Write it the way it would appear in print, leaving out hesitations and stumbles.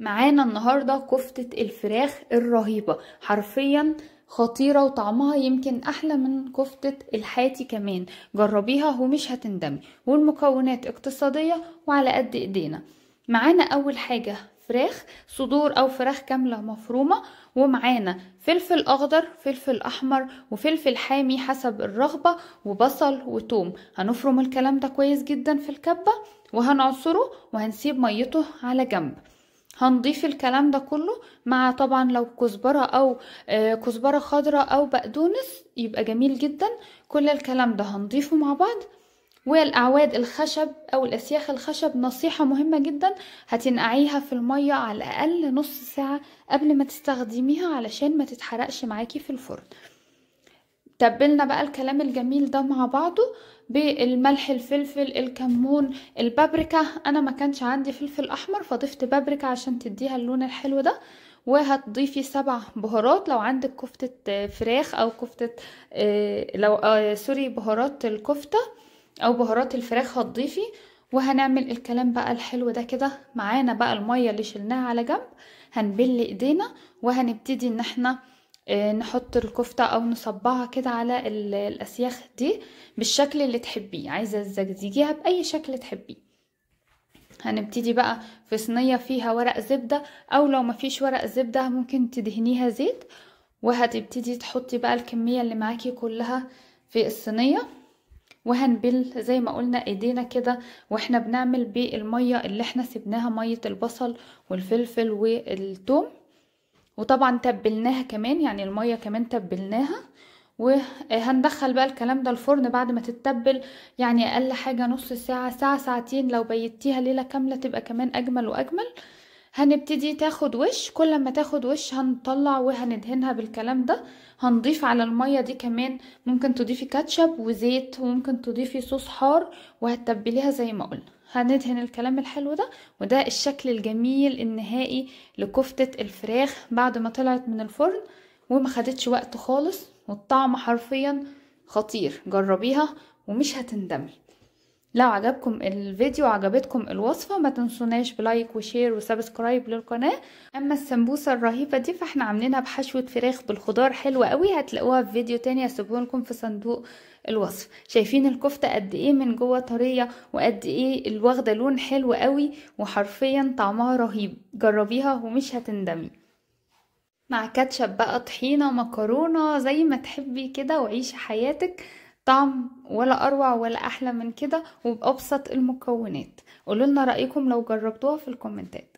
معانا النهاردة كفتة الفراخ الرهيبة، حرفيا خطيرة وطعمها يمكن احلى من كفتة الحاتي كمان. جربيها ومش هتندمي، والمكونات اقتصادية وعلى قد ايدينا. معانا اول حاجة فراخ صدور او فراخ كاملة مفرومة، ومعانا فلفل اخضر فلفل احمر وفلفل حامي حسب الرغبة، وبصل وتوم. هنفرم الكلام ده كويس جدا في الكبة وهنعصره وهنسيب ميته على جنب. هنضيف الكلام ده كله مع طبعا لو كزبرة او كزبرة خضراء او بقدونس يبقى جميل جدا. كل الكلام ده هنضيفه مع بعض. والاعواد الخشب او الاسياخ الخشب نصيحة مهمة جدا، هتنقعيها في المية على الاقل نص ساعة قبل ما تستخدميها علشان ما تتحرقش معاكي في الفرن. تبلنا بقى الكلام الجميل ده مع بعضه بالملح الفلفل الكمون البابريكا. انا ما كانش عندي فلفل احمر فضفت بابريكا عشان تديها اللون الحلو ده. وهتضيفي 7 بهارات لو عندك كفتة فراخ او كفتة لو سوري بهارات الكفتة او بهارات الفراخ هتضيفي. وهنعمل الكلام بقى الحلو ده كده. معانا بقى المية اللي شلناها على جنب، هنبل ايدينا وهنبتدي ان احنا نحط الكفتة او نصبعها كده على الاسياخ دي بالشكل اللي تحبيه. عايزة تزجزجيها باي شكل تحبيه. هنبتدي بقى في صينية فيها ورق زبدة، او لو مفيش ورق زبدة ممكن تدهنيها زيت. وهتبتدي تحطي بقى الكمية اللي معاكي كلها في الصينية، وهنبل زي ما قلنا ايدينا كده واحنا بنعمل بالمية اللي احنا سبناها، مية البصل والفلفل والثوم. وطبعا تبلناها كمان، يعني المية كمان تبلناها. وهندخل بقى الكلام ده الفرن بعد ما تتبل، يعني اقل حاجة نص ساعة ساعة ساعتين. لو بيتيها ليلة كاملة تبقى كمان اجمل واجمل. هنبتدي تاخد وش، كل ما تاخد وش هنطلع وهندهنها بالكلام ده. هنضيف على المية دي كمان ممكن تضيفي كاتشب وزيت، وممكن تضيفي صوص حار، وهتتبليها زي ما قلنا. هندهن الكلام الحلو ده، وده الشكل الجميل النهائي لكفتة الفراخ بعد ما طلعت من الفرن. وما خدتش وقت خالص، والطعم حرفيا خطير. جربيها ومش هتندمي. لو عجبكم الفيديو وعجبتكم الوصفة ما تنسوناش بلايك وشير وسبسكرايب للقناة. اما السمبوسة الرهيبة دي فاحنا عاملينها بحشوة فراخ بالخضار حلوة قوي، هتلاقوها في فيديو تاني هسيبه لكم في صندوق الوصف. شايفين الكفتة قد ايه من جوه طرية، وقد ايه الواخدة لون حلو قوي، وحرفيا طعمها رهيب. جربيها ومش هتندمي. مع كاتشب بقى طحينة مكرونة زي ما تحبي كده، وعيشي حياتك. طعم ولا اروع ولا احلى من كده، وبأبسط المكونات. قولوا لنا رأيكم لو جربتوها في الكومنتات.